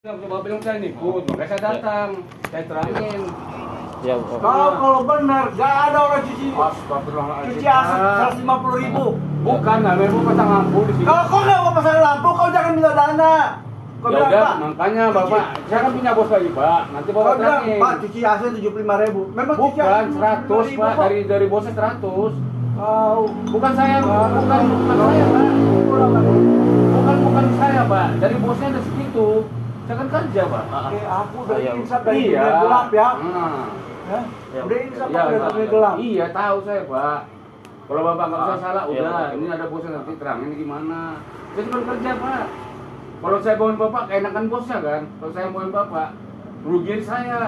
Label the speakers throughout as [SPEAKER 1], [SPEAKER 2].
[SPEAKER 1] Coba bilang saya nih, makanya saya datang, saya terangin.
[SPEAKER 2] Ya,
[SPEAKER 3] Kalau benar, gak ada orang cuci
[SPEAKER 1] Astagfirullahaladzim.
[SPEAKER 3] aset 150.000.
[SPEAKER 1] Bukan, namanya mau pasang lampu di sini.
[SPEAKER 3] Kalau kau nggak mau pasang lampu, kau jangan minta dana. Kau
[SPEAKER 1] Ya
[SPEAKER 3] bilang,
[SPEAKER 1] udah,
[SPEAKER 3] Pak,
[SPEAKER 1] makanya Bapak, saya kan punya bos lagi Pak. Nanti
[SPEAKER 3] kau
[SPEAKER 1] Bapak
[SPEAKER 3] bilang,
[SPEAKER 1] terangin.
[SPEAKER 3] Pak, cuci AC 75.000. Memang cuci AC
[SPEAKER 1] Bukan 100 Pak,
[SPEAKER 3] kok.
[SPEAKER 1] dari bosnya 100.
[SPEAKER 3] Kau
[SPEAKER 1] Bukan saya, bukan saya Pak. Bukan saya Pak, dari bosnya ada segitu. Saya kan kerja Pak.
[SPEAKER 3] aku udah
[SPEAKER 2] Iya,
[SPEAKER 3] insaf dari
[SPEAKER 1] Iya.
[SPEAKER 3] dunia gelap ya.
[SPEAKER 1] Hah?
[SPEAKER 3] Ya, udah insaf
[SPEAKER 1] Iya,
[SPEAKER 3] dari dunia gelap.
[SPEAKER 1] iya tahu saya Pak. Kalau Bapak nggak usah salah,
[SPEAKER 2] Iya,
[SPEAKER 1] udah.
[SPEAKER 2] Pak.
[SPEAKER 1] Ini ada bosnya nanti terangin gimana. Saya cuma kerja Pak. Kalau saya bawain Bapak, keenakan bosnya kan. Kalau saya bawain Bapak, rugiin saya.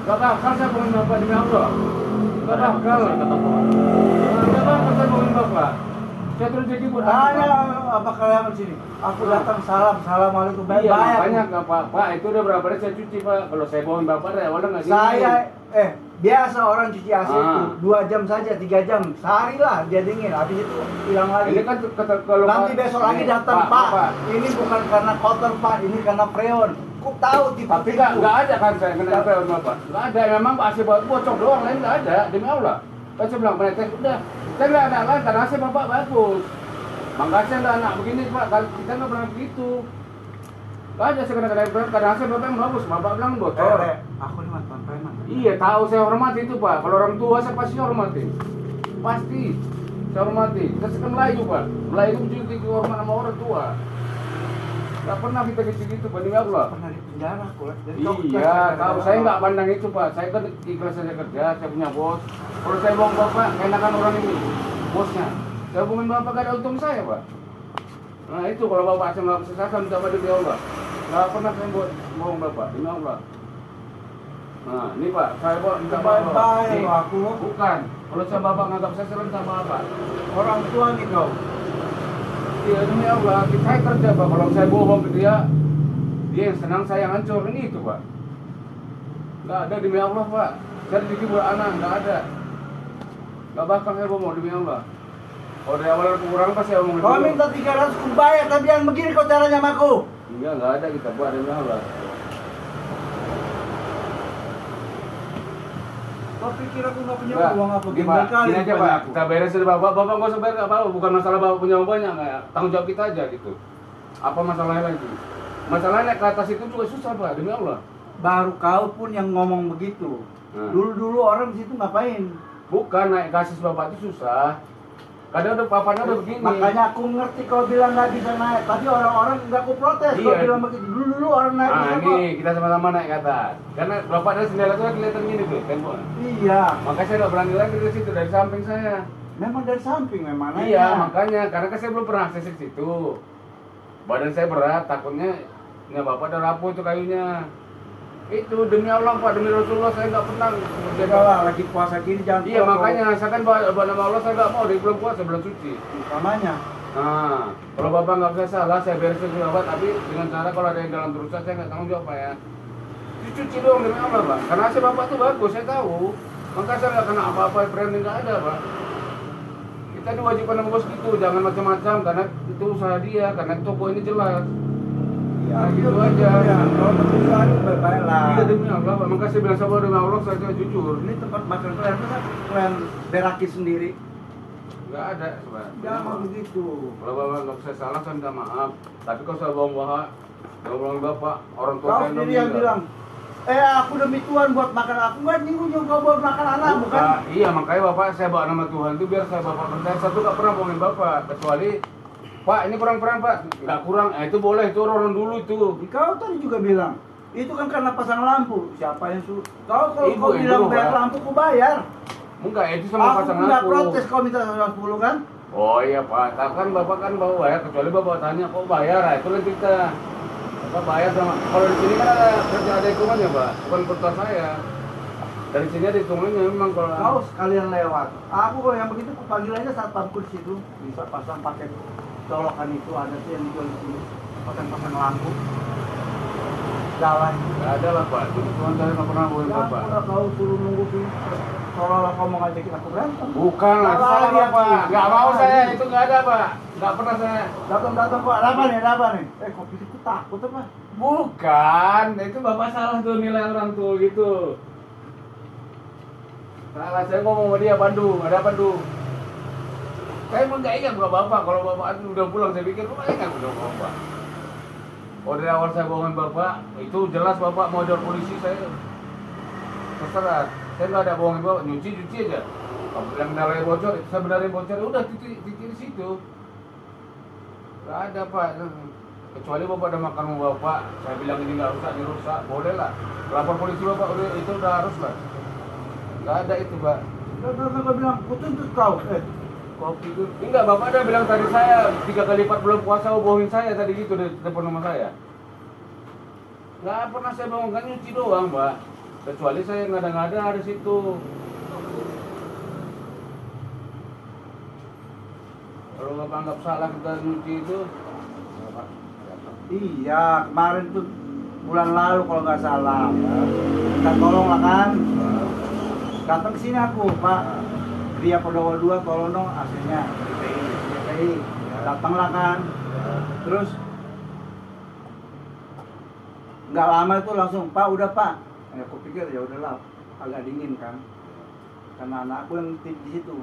[SPEAKER 1] Gak bakal saya bawain Bapak demi Allah. Gak bakal. Gak bakal saya bawain Bapak. Saya terus jadi buat
[SPEAKER 3] Tanya apa kalian di sini? Aku datang salam, assalamualaikum,
[SPEAKER 1] Iya,
[SPEAKER 3] bayar.
[SPEAKER 1] makanya nggak Pak. Itu udah berapa hari saya cuci Pak. Kalau saya bawain Bapak dari awalnya nggak gini.
[SPEAKER 3] Saya biasa orang cuci AC itu
[SPEAKER 1] Ah.
[SPEAKER 3] 2 jam saja, 3 jam, sehari lah dia dingin, habis itu hilang lagi.
[SPEAKER 1] Ini kan kalau
[SPEAKER 3] Nanti
[SPEAKER 1] Pak-
[SPEAKER 3] besok lagi
[SPEAKER 1] Nih,
[SPEAKER 3] datang Pak.
[SPEAKER 1] Pak.
[SPEAKER 3] Ini bukan karena kotor Pak, ini karena freon. Ku tahu tipe.
[SPEAKER 1] Tapi nggak ada kan saya kena apa Bapak? Nggak ada, memang AC Bapak bocor doang, lain nggak ada, demi Allah. Kan saya bilang penetes udah, saya nggak ada lain karena AC Bapak bagus. Makanya saya nggak anak begini Pak, kalau kita nggak pernah begitu. Nggak ada saya kena karena AC Bapak yang bagus, Bapak bilang bocor.
[SPEAKER 3] Aku ini mantan preman.
[SPEAKER 1] Iya tahu, saya hormati itu Pak. Kalau orang tua saya pasti hormati, pasti saya hormati. Kita sekarang Melayu Pak, Melayu itu juga hormat sama orang tua. Nggak pernah kita gitu demi Allah.
[SPEAKER 3] Pernah di penjara aku.
[SPEAKER 1] Iya, tahu saya nggak pandang itu Pak. Saya kan ikhlas saja kerja, saya punya bos. Kalau saya bohong Bapak, enakan orang ini, bosnya. Saya bohongin Bapak gak ada untung saya Pak. Nah itu kalau Bapak saya nggak sesakan minta pada demi Allah. Nggak pernah saya buat bohong Bapak, demi Allah. Nah ini Pak, saya buat minta maaf.
[SPEAKER 3] Baik-baik
[SPEAKER 1] Nih,
[SPEAKER 3] aku.
[SPEAKER 1] bukan. Kalau saya Bapak nganggap saya minta maaf Pak.
[SPEAKER 3] Orang tua nih kau.
[SPEAKER 1] Iya demi Allah, saya kerja Pak. Kalau saya bohong ke dia yang senang, saya yang hancur. Ini itu Pak. Nggak ada demi Allah Pak. Saya dididik buat anak, nggak ada. Nggak bakal saya bohong demi Allah. Kalau dari awal kurang pasti saya ngomong.
[SPEAKER 3] Kau minta 300 ku bayar, tapi yang begini kau caranya sama aku.
[SPEAKER 1] Enggak, nggak ada kita buat demi Allah.
[SPEAKER 3] Kau pikir aku nggak punya
[SPEAKER 1] Nggak,
[SPEAKER 3] uang apa?
[SPEAKER 1] gini Pak,
[SPEAKER 3] Kali
[SPEAKER 1] gini aja
[SPEAKER 3] banyak
[SPEAKER 1] Pak.
[SPEAKER 3] aku.
[SPEAKER 1] Kita beresin Bapak nggak usah bayar nggak apa-apa. Bukan masalah Bapak punya uang banyak nggak ya. Tanggung jawab kita aja gitu. Apa masalahnya lagi? Masalahnya naik ke atas itu juga susah Pak, demi Allah.
[SPEAKER 3] Baru kau pun yang ngomong begitu.
[SPEAKER 1] Nah.
[SPEAKER 3] Dulu orang di situ ngapain?
[SPEAKER 1] Bukan naik kasus Bapak itu susah. Kadang udah papannya udah begini.
[SPEAKER 3] Makanya aku ngerti kau bilang nggak bisa naik. Tadi orang-orang nggak aku protes. Kau
[SPEAKER 1] Iya.
[SPEAKER 3] bilang begitu. Dulu orang naik
[SPEAKER 1] Nah
[SPEAKER 3] bisa
[SPEAKER 1] ini
[SPEAKER 3] kok.
[SPEAKER 1] kita sama-sama naik ke atas. Karena Bapak dari sendiri itu kelihatan gini tuh tembok.
[SPEAKER 3] Iya.
[SPEAKER 1] Makanya saya nggak berani lagi dari situ, dari samping saya.
[SPEAKER 3] Memang dari samping memang.
[SPEAKER 1] Iya, makanya karena kan saya belum pernah akses ke situ. Badan saya berat, takutnya Bapak udah rapuh itu kayunya. Itu demi Allah Pak, demi Rasulullah saya nggak pernah.
[SPEAKER 3] Udahlah, lagi puasa gini jangan.
[SPEAKER 1] Iya
[SPEAKER 3] puasa.
[SPEAKER 1] makanya saya kan bawa nama Allah, saya nggak mau di bulan puasa, bulan suci.
[SPEAKER 3] Utamanya.
[SPEAKER 1] Nah, kalau Bapak nggak bisa salah, saya beresin Bapak, tapi dengan cara kalau ada yang dalam terusan saya nggak tanggung jawab Pak ya. Dicuci doang demi Allah Pak, karena AC Bapak tuh bagus, saya tahu. Maka saya nggak kena apa-apa, branding nggak ada Pak. Kita diwajibkan sama bos gitu, jangan macam-macam, karena itu usaha dia, karena toko ini jelas.
[SPEAKER 3] Ya,
[SPEAKER 1] gitu aja.
[SPEAKER 3] Ya, kalau bertujuan baik-baik lah.
[SPEAKER 1] Iya demi Allah Pak, maka saya bilang sabar demi Allah, saya jujur.
[SPEAKER 3] Ini tempat makan kalian masa kalian beraki sendiri?
[SPEAKER 1] Nggak ada Pak.
[SPEAKER 3] Jangan begitu.
[SPEAKER 1] Kalau Bapak nggak bisa salah, saya minta maaf. Tapi kalau saya bohong Bapak, orang tua
[SPEAKER 3] Kau
[SPEAKER 1] saya
[SPEAKER 3] sendiri yang bilang, aku demi Tuhan buat makan aku nggak nyinggung kau buat makan anak bukan?
[SPEAKER 1] Iya makanya Bapak saya bawa nama Tuhan itu biar saya Bapak percaya. Satu nggak pernah bohongin Bapak kecuali Pak ini kurang-kurang Pak, nggak kurang, itu boleh, itu orang dulu itu.
[SPEAKER 3] Kau tadi juga bilang, itu kan karena pasang lampu. Siapa yang suruh? Kau kalau
[SPEAKER 1] Ibu,
[SPEAKER 3] kau bilang
[SPEAKER 1] ibu,
[SPEAKER 3] bayar
[SPEAKER 1] Pak.
[SPEAKER 3] lampu, ku bayar.
[SPEAKER 1] Enggak, itu sama
[SPEAKER 3] Aku
[SPEAKER 1] pasang
[SPEAKER 3] nggak
[SPEAKER 1] lampu.
[SPEAKER 3] protes kau minta 110 kan?
[SPEAKER 1] Oh iya Pak, kan Bapak kan bawa bayar, kecuali Bapak tanya kok bayar, itu kan kita. Bapak bayar sama, kalau di sini kan ada hitungannya Pak, bukan pertua saya. Dari sini ada hitungannya memang kalau.
[SPEAKER 3] Kau sekalian lewat. Aku kalau yang begitu ku panggil aja saat pamku di situ. Bisa pasang pakai colokan itu ada sih yang dijual di sini. Pasang lampu. Jalan.
[SPEAKER 1] Nggak ada lah Pak, itu Tuhan saya nggak pernah bohongin
[SPEAKER 3] Ya,
[SPEAKER 1] Bapak.
[SPEAKER 3] kalau kau suruh nunggu sih. Seolah-olah kau mau ngajakin aku berantem.
[SPEAKER 1] Bukan lah, itu salah
[SPEAKER 3] Salah,
[SPEAKER 1] Bapak.
[SPEAKER 3] ya.
[SPEAKER 1] Nggak mau saya, itu nggak ada Pak. Nggak pernah saya.
[SPEAKER 3] Datang-datang kok, ada apa nih? Kok pikirku takut apa?
[SPEAKER 1] Bukan, itu bapak salah tuh nilai orang tuh gitu. Salah, saya ngomong sama dia Bandung, ada Bandung. Saya emang nggak ingat bapak, kalau bapak udah pulang saya pikir, lupa ingat udah bapak. Oh dari awal saya bohongin bapak, itu jelas bapak mau jual polisi saya. Terserah, saya nggak ada bohongin bapak, nyuci aja. Kalau yang nilai bocor, itu saya benerin bocor, ya udah titik di situ. Nggak ada pak, kecuali bapak udah makan sama bapak, saya bilang ini nggak rusak, ini rusak, boleh lah. Lapor polisi bapak, itu udah harus lah. Nggak ada itu pak.
[SPEAKER 3] Bapak bilang, aku tuntut kau.
[SPEAKER 1] Kopi itu enggak, bapak ada bilang tadi saya 3 kali lipat belum puasa bohongin saya tadi gitu di telepon sama saya. Nggak pernah saya bohongkan, nyuci doang mbak. Kecuali saya ngada-ngada di situ. Kalau bapak anggap salah kita nyuci itu, bapak
[SPEAKER 3] Iya, kemarin tuh bulan lalu kalau nggak salah. Minta tolong lah kan. Datang ke sini aku, Pak. Dia Podowo 2 tolong dong AC-nya. DPI. Datanglah kan. Terus nggak lama itu langsung, Pak udah Pak. Aku pikir ya udahlah, agak dingin kan. Karena anakku yang di situ.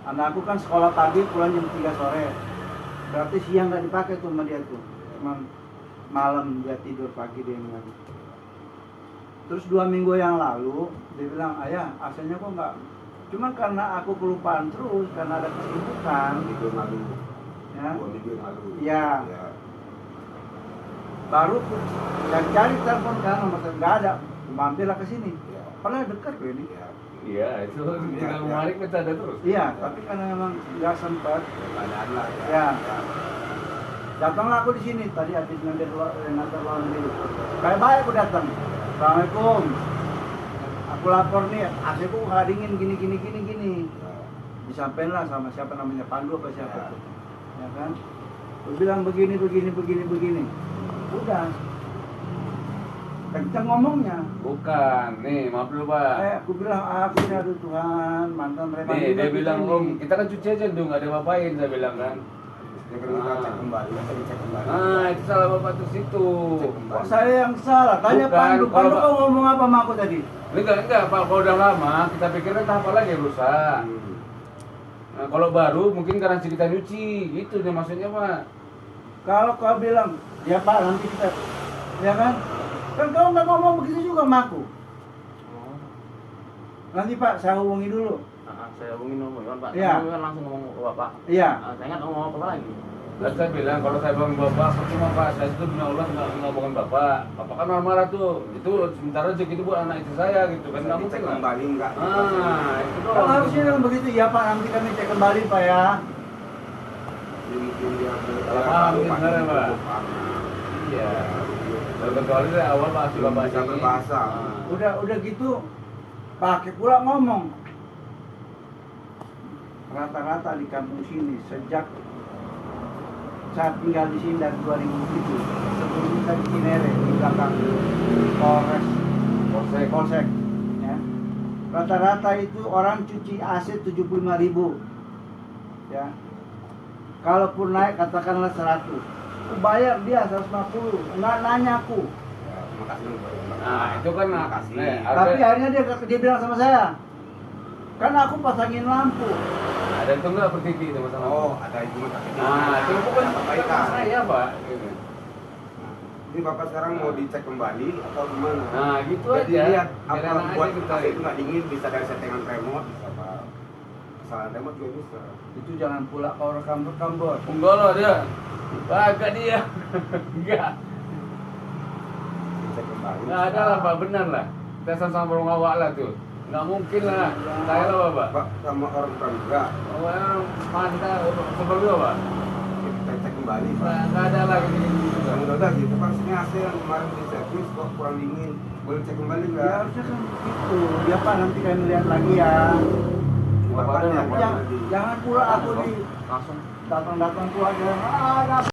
[SPEAKER 3] Anakku kan sekolah pagi pulang jam 3 sore. Berarti siang nggak dipakai tuh sama dia tuh. Cuman malam dia tidur, pagi dia yang lagi. Terus 2 minggu yang lalu dia bilang, ayah AC-nya kok nggak. Cuman karena aku kelupaan terus, karena ada kesibukan.
[SPEAKER 2] Minggu lalu.
[SPEAKER 3] Ya.
[SPEAKER 2] 2 minggu yang lalu.
[SPEAKER 3] Iya.
[SPEAKER 2] Ya.
[SPEAKER 3] Baru cari telepon kan, nomor saya nggak ada. Mampirlah ke sini.
[SPEAKER 2] Ya.
[SPEAKER 3] Padahal dekat loh ini.
[SPEAKER 2] Ya.
[SPEAKER 1] iya itu tinggal menarik kita ada terus.
[SPEAKER 3] Iya, tapi karena memang nggak sempat.
[SPEAKER 2] Keadaan lah ya.
[SPEAKER 3] Ya.
[SPEAKER 2] Ya.
[SPEAKER 3] Datanglah aku di sini tadi habis ngantar laundry. Baik-baik aku datang. Assalamualaikum. Aku lapor nih, AC ku nggak dingin gini. Disampaikan lah sama siapa namanya, Pandu apa siapa
[SPEAKER 2] Ya.
[SPEAKER 3] tuh. Ya kan? Aku bilang begini. Udah. Kencang ngomongnya.
[SPEAKER 1] Bukan, nih maaf dulu pak.
[SPEAKER 3] Aku bilang, aku ini aduh Tuhan, mantan preman.
[SPEAKER 1] Nih
[SPEAKER 3] juga
[SPEAKER 1] dia bilang
[SPEAKER 3] begini.
[SPEAKER 1] om, kita kan cuci aja dong, nggak ada ngapain saya bilang kan.
[SPEAKER 2] Dia kan kita cek kembali, kita cek kembali.
[SPEAKER 1] Ah itu salah bapak tuh situ.
[SPEAKER 2] Cek
[SPEAKER 3] Kok
[SPEAKER 2] kembali.
[SPEAKER 3] saya yang salah? Tanya
[SPEAKER 1] Bukan,
[SPEAKER 3] Pandu.
[SPEAKER 1] kalau
[SPEAKER 3] Pandu
[SPEAKER 1] Pak-
[SPEAKER 3] kau ngomong apa sama aku tadi?
[SPEAKER 1] Enggak pak, kalau udah lama kita pikirnya tahap apa lagi yang rusak. Nah, kalau baru mungkin garansi kita nyuci, gitu deh maksudnya pak.
[SPEAKER 3] Kalau kau bilang, ya Pak nanti kita, ya kan? Kan kau nggak ngomong begitu juga sama aku. Nanti Pak, saya hubungi dulu.
[SPEAKER 4] Saya hubungin nomor pak.
[SPEAKER 3] Iya.
[SPEAKER 4] Kan langsung ngomong ke bapak.
[SPEAKER 3] Iya.
[SPEAKER 4] Saya nggak ngomong apa lagi.
[SPEAKER 1] Dan saya bilang kalau saya bohong bapak, percuma pak, saya itu punya Allah nggak bohongin bapak. Bapak kan marah-marah tuh, itu sementara rezeki itu buat anak itu saya gitu kan, nggak
[SPEAKER 2] Bisa
[SPEAKER 1] mungkin
[SPEAKER 2] dicek
[SPEAKER 1] lah.
[SPEAKER 2] kembali enggak?
[SPEAKER 1] Ah itu
[SPEAKER 3] Kalau
[SPEAKER 1] doang.
[SPEAKER 3] harusnya bilang begitu, ya Pak nanti kami cek kembali Pak ya.
[SPEAKER 2] Jadi mungkin dia
[SPEAKER 1] Salah paham mungkin sebenarnya, Pak. Iya. Kecuali dari awal masih bapak
[SPEAKER 2] Bisa
[SPEAKER 1] ini.
[SPEAKER 2] berbahasa.
[SPEAKER 1] Ah.
[SPEAKER 3] Udah gitu, pakai pula ngomong. Rata-rata di kampung sini sejak saya tinggal di sini dari 2007, sebelum kita di Cinere di belakang Polsek, ya. Rata-rata itu orang cuci AC 75.000, ya. Kalaupun naik katakanlah 100, aku bayar dia 150, nggak nanya aku.
[SPEAKER 2] Ya, terima kasih.
[SPEAKER 1] Nah itu kan
[SPEAKER 2] Terima kasih.
[SPEAKER 3] Tapi akhirnya dia bilang sama saya, kan aku pasangin lampu.
[SPEAKER 1] ada itu nggak bertitik itu masalah.
[SPEAKER 2] Oh, ada itu mas.
[SPEAKER 1] Nah itu bukan
[SPEAKER 2] perbaikan.
[SPEAKER 1] saya pak. Gitu.
[SPEAKER 2] Ini bapak sekarang mau dicek kembali atau gimana?
[SPEAKER 1] Nah gitu
[SPEAKER 2] Jadi
[SPEAKER 1] aja.
[SPEAKER 2] lihat
[SPEAKER 1] Biar
[SPEAKER 2] apa
[SPEAKER 1] enak
[SPEAKER 2] buat
[SPEAKER 1] aja kita.
[SPEAKER 2] AC itu nggak dingin, bisa dari settingan remote, bisa apa? Kesalahan remote juga bisa.
[SPEAKER 3] Itu jangan pula kau rekam bos.
[SPEAKER 1] Enggak loh dia. Kagak dia. Enggak.
[SPEAKER 2] Dicek kembali.
[SPEAKER 1] Enggak ada lah pak, benar lah. Kita sama-sama berngawak lah tuh. Nggak mungkin lah. Saya lah bapak.
[SPEAKER 2] Pak sama orang tua juga.
[SPEAKER 1] Orang pantai sebelum itu pak.
[SPEAKER 2] Kita cek kembali Pak.
[SPEAKER 1] Nggak ada lagi gitu.
[SPEAKER 2] Yang udah gitu Pak, sini AC yang kemarin di servis kok kurang dingin. Boleh cek kembali
[SPEAKER 3] Ya
[SPEAKER 2] nggak?
[SPEAKER 3] harusnya kan gitu. Ya Pak nanti kami lihat lagi ya.
[SPEAKER 2] Bapaknya
[SPEAKER 1] Jangan-
[SPEAKER 2] lagi.
[SPEAKER 3] Jangan pula aku di
[SPEAKER 4] Langsung.
[SPEAKER 3] datang-datang pula aja.